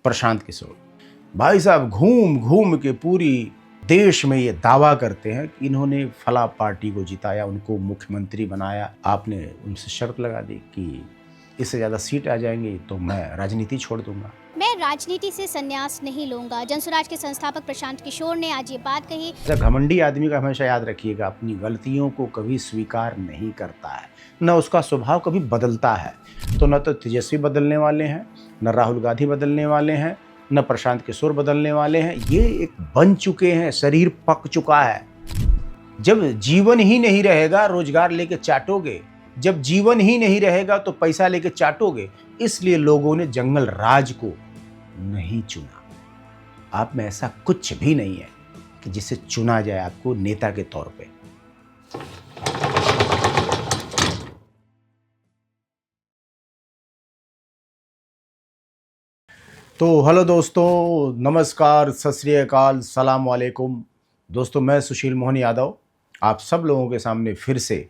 प्रशांत किशोर भाई साहब घूम घूम के पूरी देश में ये दावा करते हैं कि इन्होंने फला पार्टी को जिताया, उनको मुख्यमंत्री बनाया। आपने उनसे शर्त लगा दी कि इससे ज़्यादा सीट आ जाएंगी तो मैं राजनीति छोड़ दूंगा। मैं राजनीति से संन्यास नहीं लूंगा। जनसुराज के संस्थापक प्रशांत किशोर ने आज ये बात कही। घमंडी आदमी का हमेशा याद रखिएगा, अपनी गलतियों को कभी स्वीकार नहीं करता है, न उसका स्वभाव कभी बदलता है। तो न तो तेजस्वी बदलने वाले हैं, न राहुल गांधी बदलने वाले हैं, न प्रशांत किशोर बदलने वाले हैं। ये एक बन चुके हैं, शरीर पक चुका है। जब जीवन ही नहीं रहेगा रोजगार लेके चाटोगे, जब जीवन ही नहीं रहेगा तो पैसा लेके चाटोगे। इसलिए लोगों ने जंगल राज को नहीं चुना। आप में ऐसा कुछ भी नहीं है कि जिसे चुना जाए आपको नेता के तौर पे। तो हेलो दोस्तों, नमस्कार, सत श्री अकाल, सलाम वालेकुम। दोस्तों, मैं सुशील मोहन यादव आप सब लोगों के सामने फिर से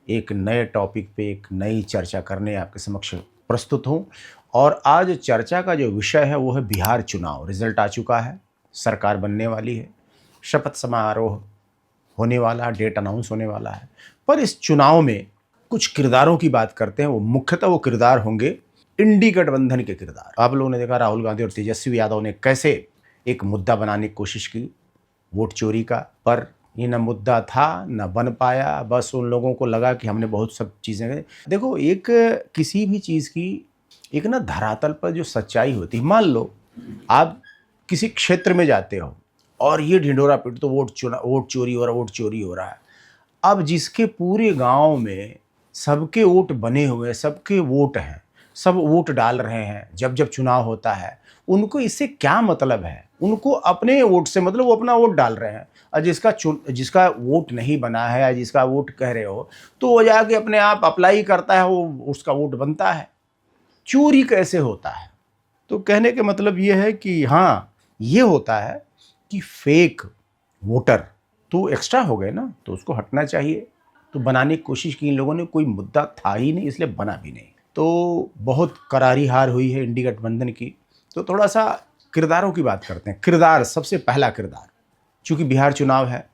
एक नए टॉपिक पे एक नई चर्चा करने आपके समक्ष प्रस्तुत हूँ। और आज चर्चा का जो विषय है वो है बिहार चुनाव। रिजल्ट आ चुका है, सरकार बनने वाली है, शपथ समारोह होने वाला, डेट अनाउंस होने वाला है। पर इस चुनाव में कुछ किरदारों की बात करते हैं। वो मुख्यतः वो किरदार होंगे इंडी गठबंधन के किरदार। आप लोगों ने देखा राहुल गांधी और तेजस्वी यादव ने कैसे एक मुद्दा बनाने की कोशिश की वोट चोरी का, पर ये न मुद्दा था न बन पाया। बस उन लोगों को लगा कि हमने बहुत सब चीज़ें। देखो, एक किसी भी चीज़ की एक ना धरातल पर जो सच्चाई होती है, मान लो आप किसी क्षेत्र में जाते हो और ये ढिंढोरा पीट तो वोट चोरी हो रहा, वोट चोरी हो रहा है। अब जिसके पूरे गांव में सबके वोट बने हुए, सबके वोट हैं, सब वोट डाल रहे हैं, जब जब चुनाव होता है, उनको इससे क्या मतलब है? उनको अपने वोट से मतलब, वो अपना वोट डाल रहे हैं। और जिसका वोट नहीं बना है या जिसका वोट कह रहे हो, तो वो जाके अपने आप अप्लाई करता है, वो उसका वोट बनता है। चोरी कैसे होता है? तो कहने के मतलब ये है कि हाँ, ये होता है कि फेक वोटर तो एक्स्ट्रा हो गए ना, तो उसको हटना चाहिए। तो बनाने की कोशिश की इन लोगों ने, कोई मुद्दा था ही नहीं, इसलिए बना भी नहीं। तो बहुत करारी हार हुई है इंडी गठबंधन की। तो थोड़ा सा किरदारों की बात करते हैं। किरदार, सबसे पहला किरदार, चूंकि बिहार चुनाव है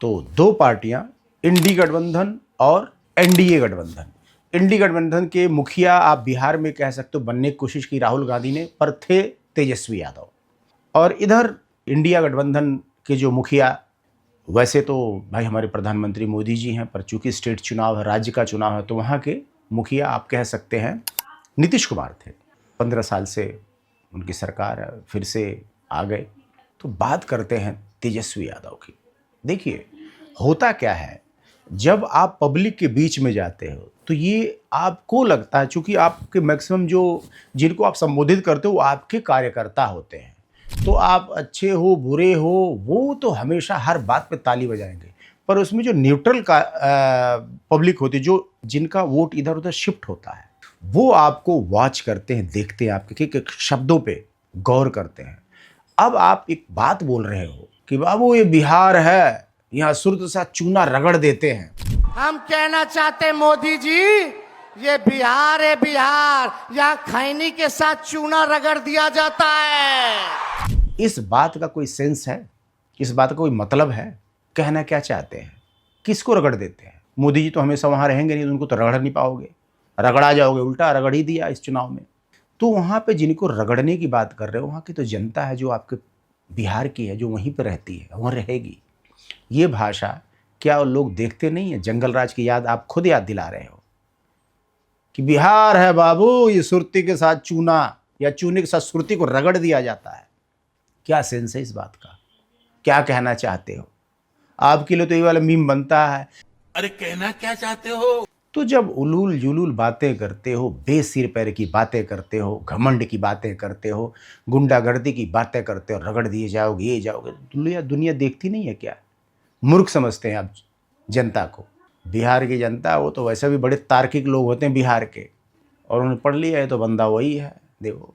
तो दो पार्टियां, इंडी गठबंधन और एनडीए गठबंधन। इंडी गठबंधन के मुखिया आप बिहार में कह सकते हो बनने की कोशिश की राहुल गांधी ने, पर थे तेजस्वी यादव। और इधर इंडिया गठबंधन के जो मुखिया, वैसे तो भाई हमारे प्रधानमंत्री मोदी जी हैं, पर चूंकि स्टेट चुनाव है, राज्य का चुनाव है, तो वहाँ के मुखिया आप कह सकते हैं नीतीश कुमार थे। 15 साल से उनकी सरकार है, फिर से आ गए। तो बात करते हैं तेजस्वी यादव की। देखिए, होता क्या है, जब आप पब्लिक के बीच में जाते हो तो ये आपको लगता है, चूंकि आपके मैक्सिमम जो जिनको आप संबोधित करते हो वो आपके कार्यकर्ता होते हैं, तो आप अच्छे हो बुरे हो, वो तो हमेशा हर बात पे ताली बजाएंगे। पर उसमें जो न्यूट्रल का पब्लिक होती है, जो जिनका वोट इधर उधर शिफ्ट होता है, वो आपको वॉच करते हैं, देखते हैं, आपके कि शब्दों पे गौर करते हैं। अब आप एक बात बोल रहे हो कि बाबू ये बिहार है, यहाँ सुर के साथ चूना रगड़ देते हैं। हम कहना चाहते मोदी जी, ये बिहार है, बिहार, यहाँ खैनी के साथ चूना रगड़ दिया जाता है। इस बात का कोई सेंस है? इस बात का कोई मतलब है? कहना क्या चाहते हैं? किसको रगड़ देते हैं? मोदी जी तो हमेशा वहाँ रहेंगे नहीं, तो उनको तो रगड़ नहीं पाओगे, रगड़ा जाओगे। उल्टा रगड़ ही दिया इस चुनाव में। तो वहाँ पे जिनको रगड़ने की बात कर रहे हो, वहाँ की तो जनता है जो आपके बिहार की है, जो वहीं पर रहती है, वहाँ रहेगी। ये भाषा क्या लोग देखते नहीं है? जंगल राज की याद आप खुद याद दिला रहे हो कि बिहार है बाबू, ये सुरती के साथ चूना या चूने के साथ सुरती को रगड़ दिया जाता है। क्या सेंस है इस बात का? क्या कहना चाहते हो? आपके लिए तो ये वाला मीम बनता है, अरे कहना क्या चाहते हो? तो जब उलूल जुलूल बातें करते हो, बेसिर पैर की बातें करते हो, घमंड की बातें करते हो, गुंडागर्दी की बातें करते हो, रगड़ दिए जाओगे, ये जाओगे, दुनिया देखती नहीं है क्या? मूर्ख समझते हैं आप जनता को। बिहार की जनता, वो तो वैसे भी बड़े तार्किक लोग होते हैं बिहार के, और उन्होंने पढ़ लिया है तो बंदा वही है। देखो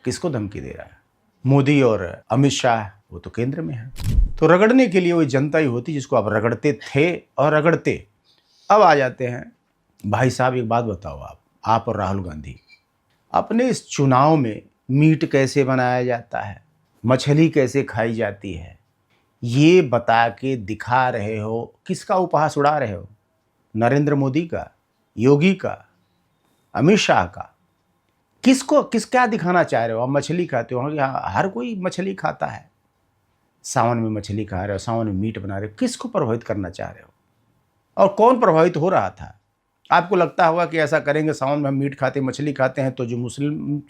किसको धमकी दे रहा है, मोदी और अमित शाह, वो तो केंद्र में है। तो रगड़ने के लिए वही जनता ही होती जिसको आप रगड़ते थे और रगड़ते। अब आ जाते हैं भाई साहब, एक बात बताओ, आप और राहुल गांधी अपने इस चुनाव में मीट कैसे बनाया जाता है, मछली कैसे खाई जाती है, ये बता के दिखा रहे हो। किसका उपहास उड़ा रहे हो? नरेंद्र मोदी का, योगी का, अमित शाह का? किसको क्या दिखाना चाह रहे हो? आप मछली खाते हो, हर कोई मछली खाता है, सावन में मछली खा रहे हो, सावन में मीट बना रहे हो। किसको प्रभावित करना चाह रहे हो? और कौन प्रभावित हो रहा था? आपको लगता होगा कि ऐसा करेंगे, सावन में हम मीट खाते मछली खाते हैं तो जो मुस्लिम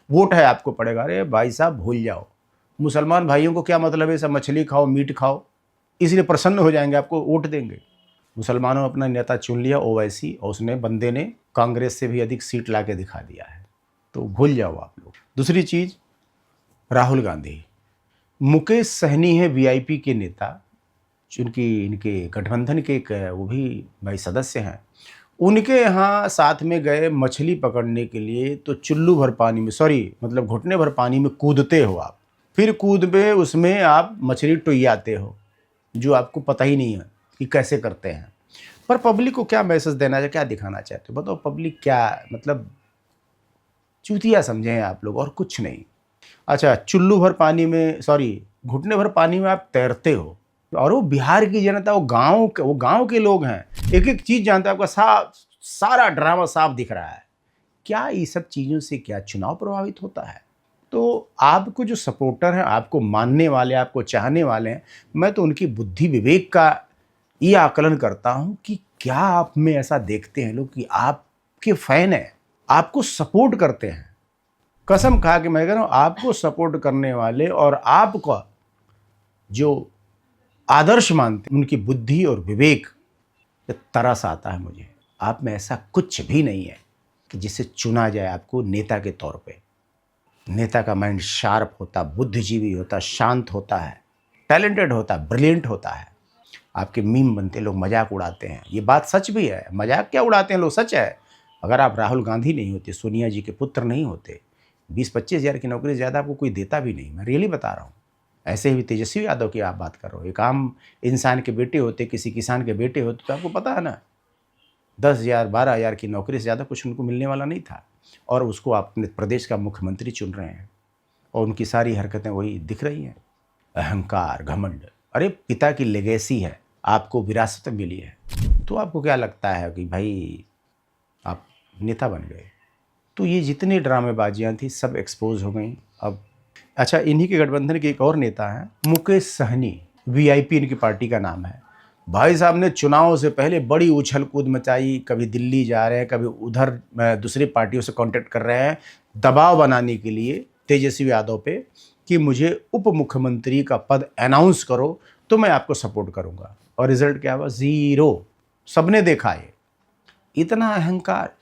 वोट है आपको पड़ेगा। अरे भाई साहब भूल जाओ, मुसलमान भाइयों को क्या मतलब है सब मछली खाओ मीट खाओ, इसलिए प्रसन्न हो जाएंगे, आपको वोट देंगे। मुसलमानों ने अपना नेता चुन लिया ओवैसी, और उसने बंदे ने कांग्रेस से भी अधिक सीट ला के दिखा दिया है, तो भूल जाओ आप लोग। दूसरी चीज़, राहुल गांधी, मुकेश सहनी है वीआईपी के नेता, जिनकी इनके गठबंधन के एक वो भी भाई सदस्य हैं, उनके यहाँ साथ में गए मछली पकड़ने के लिए, तो चुल्लू भर पानी में, मतलब घुटने भर पानी में कूदते हो आप, फिर कूद में उसमें आप मछली टुइयाते हो, जो आपको पता ही नहीं है कि कैसे करते हैं। पर पब्लिक को क्या मैसेज देना है, क्या दिखाना चाहते हो बताओ? पब्लिक क्या मतलब चूतिया समझें आप लोग, और कुछ नहीं। अच्छा, चुल्लू भर पानी में, घुटने भर पानी में आप तैरते हो, और वो बिहार की जनता, वो गांव के लोग हैं, एक एक चीज़ जानते हैं, आपका सारा ड्रामा साफ दिख रहा है। क्या ये सब चीज़ों से क्या चुनाव प्रभावित होता है? तो आपको जो सपोर्टर हैं, आपको मानने वाले, आपको चाहने वाले हैं, मैं तो उनकी बुद्धि विवेक का ये आकलन करता हूँ कि क्या आप में ऐसा देखते हैं लोग कि आपके फैन हैं, आपको सपोर्ट करते हैं। कसम खा के मैं कह रहा हूँ, आपको सपोर्ट करने वाले और आपका जो आदर्श मानते, उनकी बुद्धि और विवेक तरस आता है मुझे। आप में ऐसा कुछ भी नहीं है कि जिसे चुना जाए आपको नेता के तौर पे। नेता का माइंड शार्प होता, बुद्धिजीवी होता, शांत होता है, टैलेंटेड होता, ब्रिलियंट होता है। आपके मीम बनते, लोग मजाक उड़ाते हैं, ये बात सच भी है। मजाक क्या उड़ाते हैं लोग, सच है। अगर आप राहुल गांधी नहीं होते, सोनिया जी के पुत्र नहीं होते, 20-25 हज़ार की नौकरी ज़्यादा आपको कोई देता भी नहीं। मैं रियली बता रहा हूँ। ऐसे ही तेजस्वी यादव की आप बात कर रहे हो, एक आम इंसान के बेटे होते, किसी किसान के बेटे होते, तो आपको पता है ना 10,000 12,000 की नौकरी से ज़्यादा कुछ उनको मिलने वाला नहीं था, और उसको आप अपने प्रदेश का मुख्यमंत्री चुन रहे हैं, और उनकी सारी हरकतें वही दिख रही हैं। अहंकार, घमंड। अरे पिता की लेगेसी है, आपको विरासत मिली है, तो आपको क्या लगता है कि भाई आप नेता बन गए? तो ये जितनी ड्रामेबाजियाँ थी सब एक्सपोज हो गई अब। अच्छा, इन्हीं के गठबंधन के एक और नेता हैं मुकेश सहनी, वीआईपी इनकी पार्टी का नाम है। भाई साहब ने चुनाव से पहले बड़ी उछल कूद मचाई, कभी दिल्ली जा रहे हैं, कभी उधर दूसरी पार्टियों से कांटेक्ट कर रहे हैं, दबाव बनाने के लिए तेजस्वी यादव पे कि मुझे उप मुख्यमंत्री का पद अनाउंस करो तो मैं आपको सपोर्ट करूंगा। और रिजल्ट क्या हुआ? ज़ीरो। सबने देखा है। इतना अहंकार,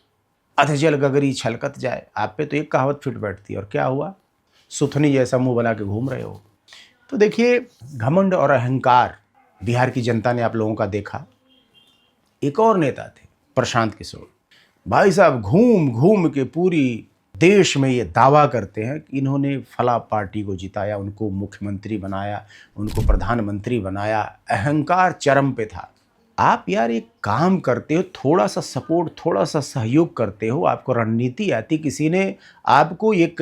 अधजल गगरी छलकत जाए, आप पे तो एक कहावत फिट बैठती है। और क्या हुआ? सुथनी जैसा मुंह बना के घूम रहे हो। तो देखिए, घमंड और अहंकार बिहार की जनता ने आप लोगों का देखा। एक और नेता थे प्रशांत किशोर, भाई साहब घूम घूम के पूरी देश में ये दावा करते हैं कि इन्होंने फला पार्टी को जिताया, उनको मुख्यमंत्री बनाया, उनको प्रधानमंत्री बनाया। अहंकार चरम पे था। आप यार एक काम करते हो, थोड़ा सा सपोर्ट, थोड़ा सा सहयोग करते हो, आपको रणनीति आती, किसी ने आपको एक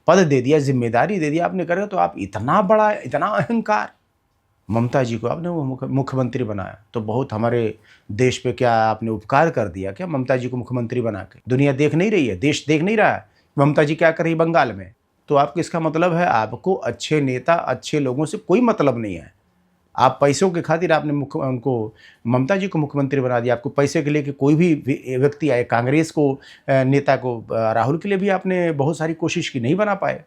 पद दे दिया, जिम्मेदारी दे दिया, आपने करे तो आप इतना बड़ा, इतना अहंकार। ममता जी को आपने वो मुख्यमंत्री बनाया, तो बहुत हमारे देश पे क्या आपने उपकार कर दिया क्या ममता जी को मुख्यमंत्री बना के? दुनिया देख नहीं रही है, देश देख नहीं रहा है ममता जी क्या कर रही बंगाल में? तो आपको इसका मतलब है आपको अच्छे नेता, अच्छे लोगों से कोई मतलब नहीं है। आप पैसों के खातिर आपने उनको, ममता जी को मुख्यमंत्री बना दिया। आपको पैसे के लिए कि कोई भी व्यक्ति आए, कांग्रेस को नेता को, राहुल के लिए भी आपने बहुत सारी कोशिश की, नहीं बना पाए।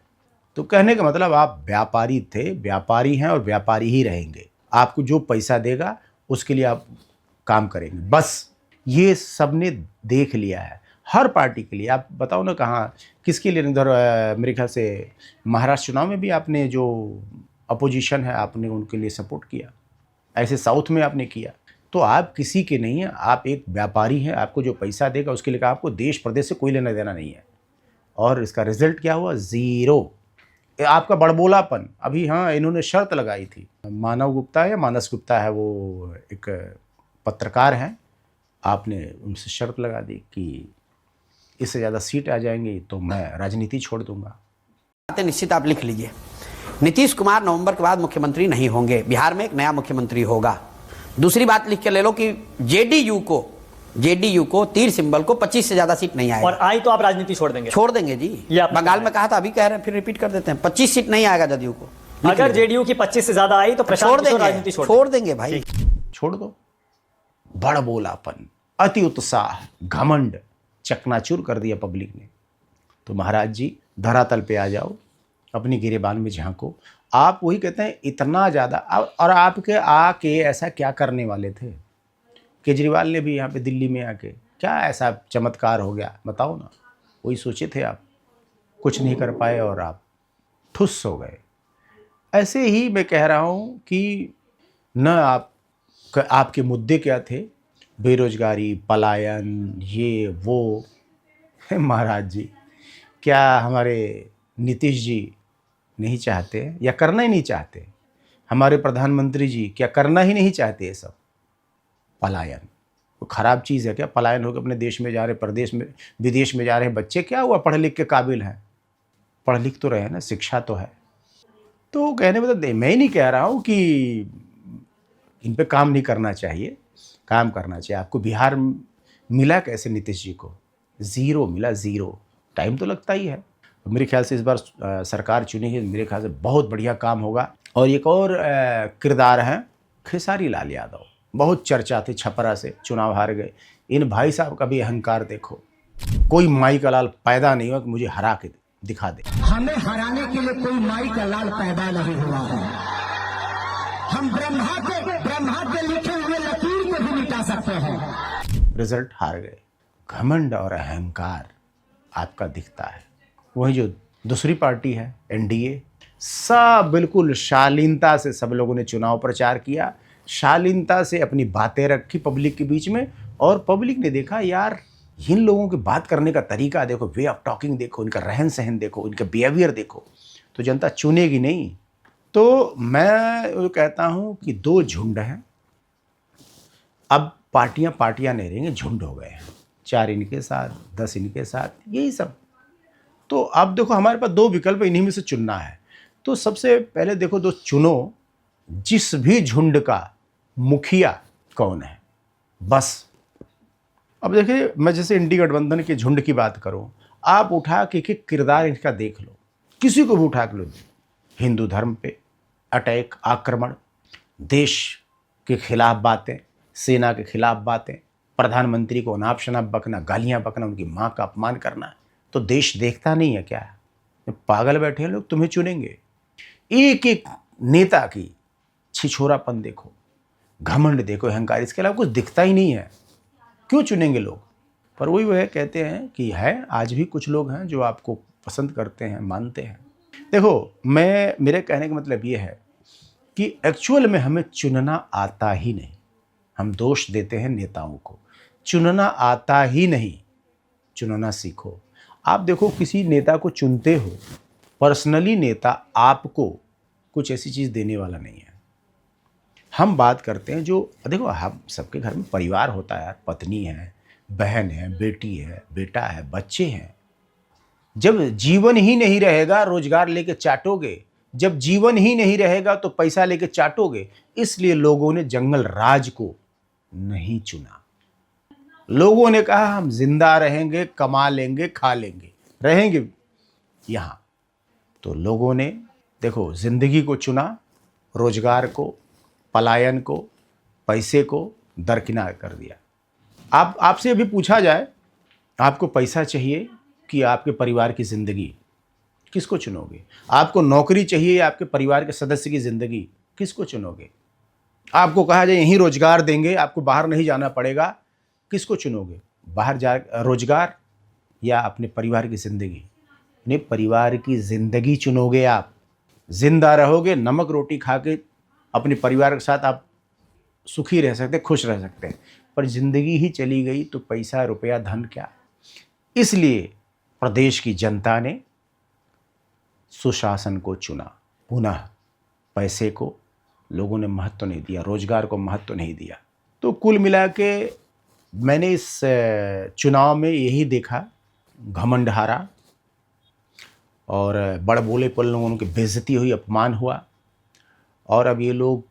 तो कहने का मतलब आप व्यापारी थे, व्यापारी हैं और व्यापारी ही रहेंगे। आपको जो पैसा देगा उसके लिए आप काम करेंगे, बस। ये सबने देख लिया है हर पार्टी के लिए। आप बताओ ना कहाँ किसके लिए? इधर मेरे ख्याल से महाराष्ट्र चुनाव में भी आपने जो अपोजिशन है आपने उनके लिए सपोर्ट किया, ऐसे साउथ में आपने किया। तो आप किसी के नहीं हैं, आप एक व्यापारी हैं। आपको जो पैसा देगा उसके लिए आपको देश प्रदेश से कोई लेना देना नहीं है। और इसका रिजल्ट क्या हुआ? ज़ीरो। आपका बड़बोलापन। अभी हाँ, इन्होंने शर्त लगाई थी, मानव गुप्ता या मानस गुप्ता है, वो एक पत्रकार हैं, आपने उनसे शर्त लगा दी कि इससे ज़्यादा सीट आ जाएंगी तो मैं राजनीति छोड़ दूंगा। बातें निश्चित आप लिख लीजिए। नीतीश कुमार नवंबर के बाद मुख्यमंत्री नहीं होंगे, बिहार में एक नया मुख्यमंत्री होगा। दूसरी बात लिख के ले लो कि जेडीयू को तीर सिंबल को 25 से ज्यादा सीट नहीं आएगा। और आई तो आप राजनीति छोड़ देंगे? छोड़ देंगे जी। ये आपने बंगाल कहा में कहा था, अभी कह रहे हैं, फिर रिपीट कर देते हैं, 25 सीट नहीं आएगा जदयू को। अगर जेडीयू की 25 से ज्यादा आई तो प्रशांत किशोर राजनीति छोड़ देंगे भाई। छोड़ दो। बड़ बोलापन, अति उत्साह, घमंड चकनाचूर कर दिया पब्लिक ने। तो महाराज जी धरातल पे आ जाओ, अपनी गिरेबान में झांको। आप वही कहते हैं इतना ज़्यादा, और आपके आके ऐसा क्या करने वाले थे? केजरीवाल ने भी यहाँ पे दिल्ली में आके क्या ऐसा चमत्कार हो गया बताओ ना? वही सोचे थे आप, कुछ नहीं कर पाए और आप ठुस हो गए। ऐसे ही मैं कह रहा हूँ कि न आपके मुद्दे क्या थे, बेरोजगारी, पलायन, ये वो। महाराज जी क्या हमारे नीतीश जी नहीं चाहते या करना ही नहीं चाहते? हमारे प्रधानमंत्री जी क्या करना ही नहीं चाहते? ये सब पलायन वो खराब चीज़ है क्या? पलायन होकर अपने देश में जा रहे, प्रदेश में, विदेश में जा रहे बच्चे, क्या हुआ? पढ़ लिख के काबिल हैं, पढ़ लिख तो रहे हैं ना, शिक्षा तो है। तो कहने मतलब मैं ही नहीं कह रहा हूँ कि इन पे काम नहीं करना चाहिए, काम करना चाहिए। आपको बिहार मिला कैसे नीतीश जी को? ज़ीरो मिला, ज़ीरो। टाइम तो लगता ही है। मेरे ख्याल से इस बार सरकार चुनेगी, मेरे ख्याल से बहुत बढ़िया काम होगा। और एक और किरदार हैं खेसारी लाल यादव, बहुत चर्चा थी, छपरा से चुनाव हार गए। इन भाई साहब का भी अहंकार देखो। कोई माई का लाल पैदा नहीं हुआ कि मुझे हरा के दिखा दे। हमें हराने के लिए कोई माई का लाल पैदा नहीं हुआ है। हम ब्रह्मा के लिखे हुए लकीर को भी मिटा सकते हैं। रिजल्ट हार गए। घमंड और अहंकार आपका दिखता है। वही जो दूसरी पार्टी है एनडीए, सब बिल्कुल शालीनता से सब लोगों ने चुनाव प्रचार किया, शालीनता से अपनी बातें रखी पब्लिक के बीच में। और पब्लिक ने देखा यार इन लोगों की बात करने का तरीका देखो, वे ऑफ टॉकिंग देखो, इनका रहन सहन देखो, इनका बिहेवियर देखो, तो जनता चुनेगी नहीं। तो मैं कहता हूँ कि दो झुंड हैं, अब पार्टियां नहीं रहेंगी, झुंड हो गए हैं। 4 इनके साथ, 10 इनके साथ, यही सब। तो अब देखो हमारे पास 2 विकल्प, इन्हीं में से चुनना है। तो सबसे पहले देखो दो चुनो, जिस भी झुंड का मुखिया कौन है, बस। अब देखिए मैं जैसे इंडी गठबंधन के झुंड की बात करूं, आप उठा के किरदार इनका देख लो, किसी को भी उठा के लो। हिंदू धर्म पे अटैक, आक्रमण, देश के खिलाफ बातें, सेना के खिलाफ बातें, प्रधानमंत्री को अनाप शनाप बकना, गालियां बकना, उनकी माँ का अपमान करना। तो देश देखता नहीं है क्या? पागल बैठे हैं लोग, तुम्हें चुनेंगे। एक एक नेता की छिछोरापन देखो, घमंड देखो, अहंकार, इसके अलावा कुछ दिखता ही नहीं है। क्यों चुनेंगे लोग? पर वही वह कहते हैं कि है, आज भी कुछ लोग हैं जो आपको पसंद करते हैं, मानते हैं। देखो मेरे कहने का मतलब ये है कि एक्चुअल में हमें चुनना आता ही नहीं। हम दोष देते हैं नेताओं को, चुनना आता ही नहीं। चुनना सीखो। आप देखो किसी नेता को चुनते हो, पर्सनली नेता आपको कुछ ऐसी चीज़ देने वाला नहीं है। हम बात करते हैं जो, देखो हम सबके घर में परिवार होता है यार, पत्नी है, बहन है, बेटी है, बेटा है, बच्चे हैं। जब जीवन ही नहीं रहेगा रोजगार लेके चाटोगे, जब जीवन ही नहीं रहेगा तो पैसा लेके चाटोगे। इसलिए लोगों ने जंगल राज को नहीं चुना। लोगों ने कहा हम जिंदा रहेंगे, कमा लेंगे, खा लेंगे, रहेंगे यहाँ। तो लोगों ने देखो जिंदगी को चुना, रोजगार को, पलायन को, पैसे को दरकिनार कर दिया। आपसे अभी पूछा जाए आपको पैसा चाहिए कि आपके परिवार की ज़िंदगी, किसको चुनोगे? आपको नौकरी चाहिए या आपके परिवार के सदस्य की ज़िंदगी, किसको चुनोगे? आपको कहा जाए यहीं रोजगार देंगे, आपको बाहर नहीं जाना पड़ेगा, किसको चुनोगे? बाहर जा रोजगार या अपने परिवार की ज़िंदगी? अपने परिवार की ज़िंदगी चुनोगे आप। जिंदा रहोगे, नमक रोटी खा के अपने परिवार के साथ आप सुखी रह सकते, खुश रह सकते हैं। पर ज़िंदगी ही चली गई तो पैसा, रुपया, धन क्या? इसलिए प्रदेश की जनता ने सुशासन को चुना। पुनः पैसे को लोगों ने महत्व नहीं दिया, रोजगार को महत्व नहीं दिया। तो कुल मिला के मैंने इस चुनाव में यही देखा घमंड हारा और बड़ बोले पर लोगों की बेइज्जती हुई, अपमान हुआ, और अब ये लोग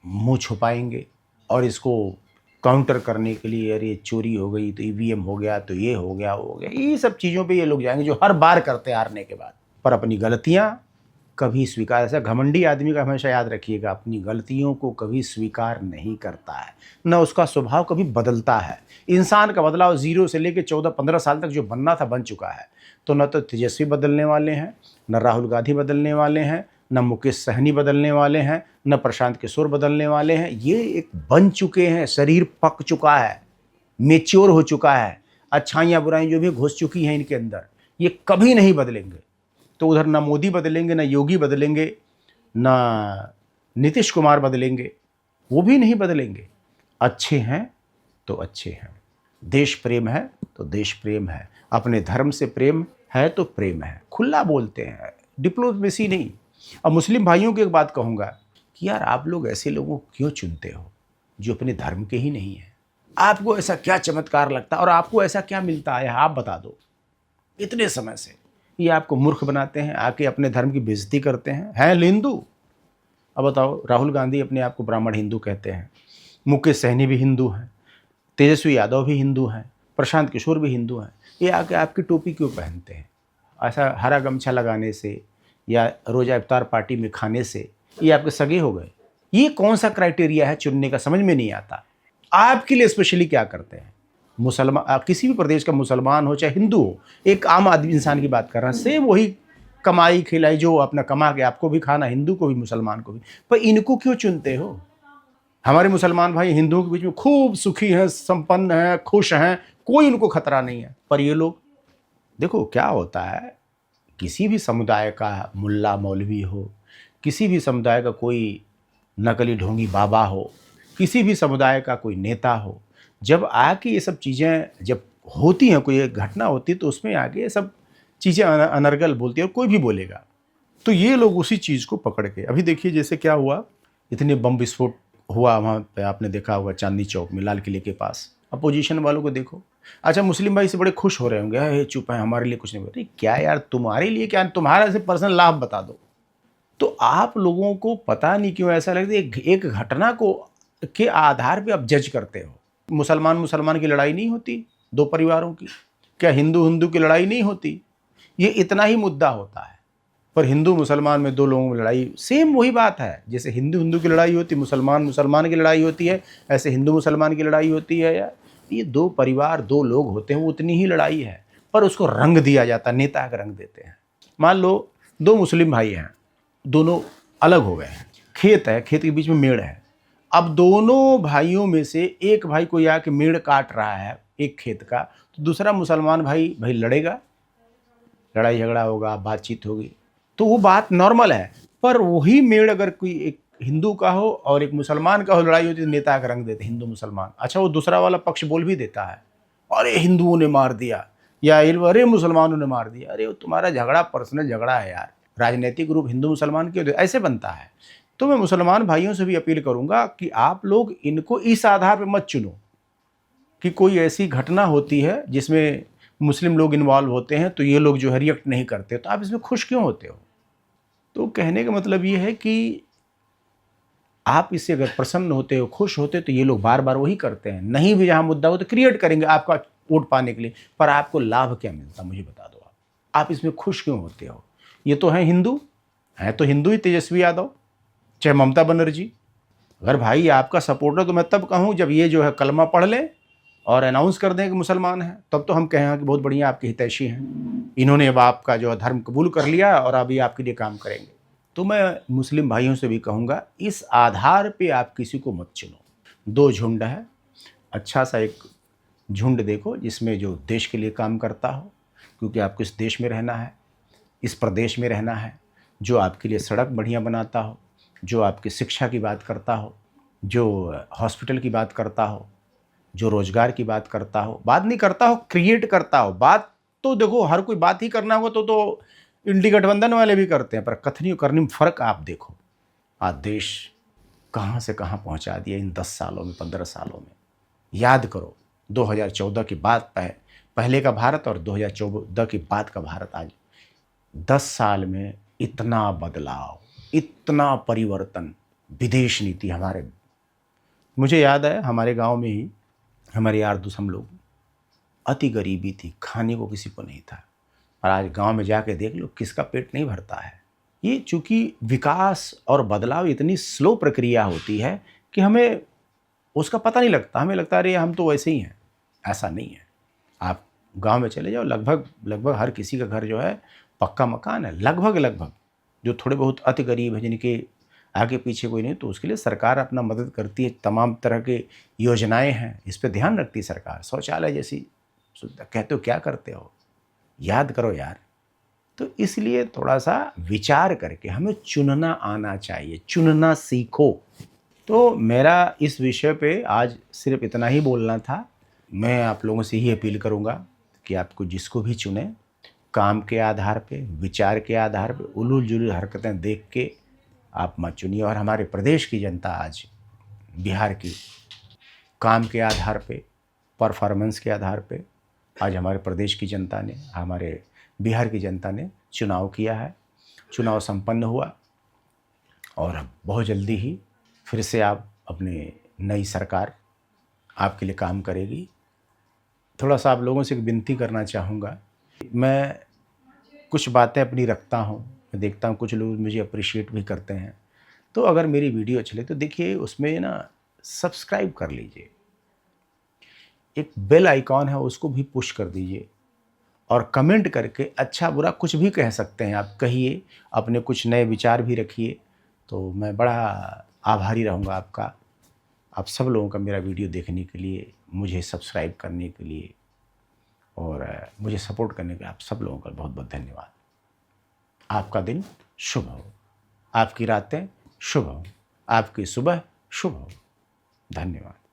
मुंह छुपाएंगे और इसको काउंटर करने के लिए अरे चोरी हो गई तो ईवीएम हो गया तो ये हो गया वो हो गया, ये सब चीज़ों पे ये लोग जाएंगे जो हर बार करते हैं हारने के बाद। पर अपनी गलतियां कभी स्वीकार, ऐसा घमंडी आदमी का हमेशा याद रखिएगा, अपनी गलतियों को कभी स्वीकार नहीं करता है, न उसका स्वभाव कभी बदलता है। इंसान का बदलाव 0 से लेकर 14-15 साल तक जो बनना था बन चुका है। तो न तो तेजस्वी बदलने वाले हैं, न राहुल गांधी बदलने वाले हैं, न मुकेश सहनी बदलने वाले हैं, न प्रशांत किशोर बदलने वाले हैं। ये एक बन चुके हैं, शरीर पक चुका है, मेच्योर हो चुका है, अच्छाइयाँ बुराइयाँ जो भी घुस चुकी हैं इनके अंदर, ये कभी नहीं बदलेंगे। तो उधर ना मोदी बदलेंगे, ना योगी बदलेंगे, ना नीतीश कुमार बदलेंगे, वो भी नहीं बदलेंगे। अच्छे हैं तो अच्छे हैं, देश प्रेम है तो देश प्रेम है, अपने धर्म से प्रेम है तो प्रेम है, खुला बोलते हैं, डिप्लोमेसी नहीं। अब मुस्लिम भाइयों की एक बात कहूँगा कि यार आप लोग ऐसे लोगों को क्यों चुनते हो जो अपने धर्म के ही नहीं हैं? आपको ऐसा क्या चमत्कार लगता है और आपको ऐसा क्या मिलता है, आप बता दो। इतने समय से ये आपको मूर्ख बनाते हैं, आके अपने धर्म की बेइज्जती करते हैं हिंदू। अब बताओ, राहुल गांधी अपने आप को ब्राह्मण हिंदू कहते हैं, मुकेश सहनी भी हिंदू हैं, तेजस्वी यादव भी हिंदू हैं, प्रशांत किशोर भी हिंदू हैं। ये आके आपकी टोपी क्यों पहनते हैं? ऐसा हरा गमछा लगाने से या रोज़ा इफ्तार पार्टी में खाने से ये आपके सगे हो गए? ये कौन सा क्राइटेरिया है चुनने का, समझ में नहीं आता। आपके लिए स्पेशली क्या करते हैं? मुसलमान, किसी भी प्रदेश का मुसलमान हो चाहे हिंदू हो, एक आम आदमी इंसान की बात कर रहा है, सेम वही कमाई खिलाई जो अपना कमा के आपको भी खाना, हिंदू को भी मुसलमान को भी। पर इनको क्यों चुनते हो? हमारे मुसलमान भाई हिंदुओं के बीच में खूब सुखी हैं, संपन्न हैं, खुश हैं, कोई उनको खतरा नहीं है। पर ये लोग देखो क्या होता है, किसी भी समुदाय का मुल्ला मौलवी हो, किसी भी समुदाय का कोई नकली ढोंगी बाबा हो, किसी भी समुदाय का कोई नेता हो, जब आके ये सब चीज़ें जब होती हैं, कोई एक घटना होती है तो उसमें आके ये सब चीज़ें अनर्गल बोलती है और कोई भी बोलेगा तो ये लोग उसी चीज़ को पकड़ के, अभी देखिए जैसे क्या हुआ, इतने बम विस्फोट हुआ वहाँ पे, आपने देखा होगा चांदनी चौक में, लाल किले के पास। अपोजिशन वालों को देखो, अच्छा मुस्लिम भाई से बड़े खुश हो रहे होंगे, हे चुप है, हमारे लिए कुछ नहीं बोल। क्या यार, तुम्हारे लिए क्या, तुम्हारा से पर्सनल लाभ बता दो। तो आप लोगों को पता नहीं क्यों ऐसा लगता है एक घटना को के आधार पे आप जज करते हो। मुसलमान की लड़ाई नहीं होती दो परिवारों की? क्या हिंदू की लड़ाई नहीं होती? ये इतना ही मुद्दा होता है। पर हिंदू मुसलमान में दो लोगों में लड़ाई, सेम वही बात है। जैसे हिंदू की लड़ाई होती, मुसलमान की लड़ाई होती है, ऐसे हिंदू मुसलमान की लड़ाई होती है। यार ये दो परिवार, दो लोग होते हैं, वो उतनी ही लड़ाई है, पर उसको रंग दिया जाता है, नेता का रंग देते हैं। मान लो दो मुस्लिम भाई हैं, दोनों अलग हो गए हैं, खेत है, खेत के बीच में मेड़ है। अब दोनों भाइयों में से एक भाई कोई आके मेड़ काट रहा है एक खेत का, तो दूसरा मुसलमान भाई लड़ेगा, लड़ाई झगड़ा होगा, बातचीत होगी, तो वो बात नॉर्मल है। पर वही मेड़ अगर कोई एक हिंदू का हो और एक मुसलमान का हो, लड़ाई होती है, नेता का रंग देते हिंदू मुसलमान। अच्छा वो दूसरा वाला पक्ष बोल भी देता है, अरे हिंदुओं ने मार दिया, या अरे मुसलमानों ने मार दिया। अरे वो तुम्हारा झगड़ा पर्सनल झगड़ा है यार, राजनीतिक ग्रुप हिंदू मुसलमान के ऐसे बनता है। तो मैं मुसलमान भाइयों से भी अपील करूंगा कि आप लोग इनको इस आधार पर मत चुनो कि कोई ऐसी घटना होती है जिसमें मुस्लिम लोग इन्वॉल्व होते हैं तो ये लोग जो है रिएक्ट नहीं करते, तो आप इसमें खुश क्यों होते हो? तो कहने का मतलब ये है कि आप इससे अगर प्रसन्न होते हो, खुश होते, तो ये लोग बार बार वही करते हैं। नहीं भी जहाँ मुद्दा हो तो क्रिएट करेंगे आपका वोट पाने के लिए, पर आपको लाभ क्या मिलता मुझे बता दो। आप इसमें खुश क्यों होते हो? ये तो है हिंदू, है तो हिंदू ही तेजस्वी यादव चाहे ममता बनर्जी। अगर भाई आपका सपोर्टर, तो मैं तब कहूँ जब ये जो है कलमा पढ़ लें और अनाउंस कर दें कि मुसलमान हैं, तब तो हम कहें कि बहुत बढ़िया, आपके हितैषी हैं, इन्होंने अब आपका जो है धर्म कबूल कर लिया और अभी आपके लिए काम करेंगे। तो मैं मुस्लिम भाइयों से भी कहूँगा, इस आधार पे आप किसी को मत चुनो। दो झुंड है, अच्छा सा एक झुंड देखो जिसमें जो देश के लिए काम करता हो, क्योंकि आपको इस देश में रहना है, इस प्रदेश में रहना है, जो आपके लिए सड़क बढ़िया बनाता हो, जो आपकी शिक्षा की बात करता हो, जो हॉस्पिटल की बात करता हो, जो रोजगार की बात करता हो, बात नहीं करता हो, क्रिएट करता हो। बात तो देखो हर कोई बात ही करना होगा तो इंडी गठबंधन वाले भी करते हैं, पर कथनी और करनी में फ़र्क आप देखो। आज देश कहाँ से कहाँ पहुँचा दिया इन 10 सालों में, 15 सालों में। याद करो 2014 की बात है, पहले का भारत और 2014 के बाद का भारत, आज 10 साल में इतना बदलाव, इतना परिवर्तन। विदेश नीति हमारे, मुझे याद है हमारे गांव में ही हमारे यार दोस्त हम लोग, अति गरीबी थी, खाने को किसी को नहीं था, और आज गांव में जाके देख लो किसका पेट नहीं भरता है। ये चूँकि विकास और बदलाव इतनी स्लो प्रक्रिया होती है कि हमें उसका पता नहीं लगता, हमें लगता है अरे हम तो वैसे ही हैं। ऐसा नहीं है। आप गांव में चले जाओ, लगभग हर किसी का घर जो है पक्का मकान है, लगभग। जो थोड़े बहुत अति गरीब है, जिनके आगे पीछे कोई नहीं, तो उसके लिए सरकार अपना मदद करती है। तमाम तरह के योजनाएं हैं, इस पर ध्यान रखती है सरकार। शौचालय जैसी सुविधा, कहते हो क्या करते हो, याद करो यार। तो इसलिए थोड़ा सा विचार करके हमें चुनना आना चाहिए, चुनना सीखो। तो मेरा इस विषय पे आज सिर्फ इतना ही बोलना था। मैं आप लोगों से ही अपील करूँगा कि आपको जिसको भी चुने, काम के आधार पे, विचार के आधार पे उलूल जुलूल हरकतें देख के आप मत चुनिए। और हमारे प्रदेश की जनता आज, बिहार की, काम के आधार पे, परफॉर्मेंस के आधार पे आज हमारे प्रदेश की जनता ने, हमारे बिहार की जनता ने चुनाव किया है। चुनाव संपन्न हुआ और बहुत जल्दी ही फिर से आप अपने नई सरकार आपके लिए काम करेगी। थोड़ा सा आप लोगों से एक विनती करना चाहूँगा। मैं कुछ बातें अपनी रखता हूँ, मैं देखता हूँ कुछ लोग मुझे अप्रिशिएट भी करते हैं। तो अगर मेरी वीडियो अच्छी लगे तो देखिए उसमें ना सब्सक्राइब कर लीजिए, एक बेल आइकॉन है उसको भी पुश कर दीजिए, और कमेंट करके अच्छा बुरा कुछ भी कह सकते हैं आप, कहिए, अपने कुछ नए विचार भी रखिए। तो मैं बड़ा आभारी रहूँगा आपका, आप सब लोगों का मेरा वीडियो देखने के लिए, मुझे सब्सक्राइब करने के लिए और मुझे सपोर्ट करने के लिए आप सब लोगों का बहुत बहुत धन्यवाद। आपका दिन शुभ हो, आपकी रातें शुभ हो, आपकी सुबह शुभ हो। धन्यवाद।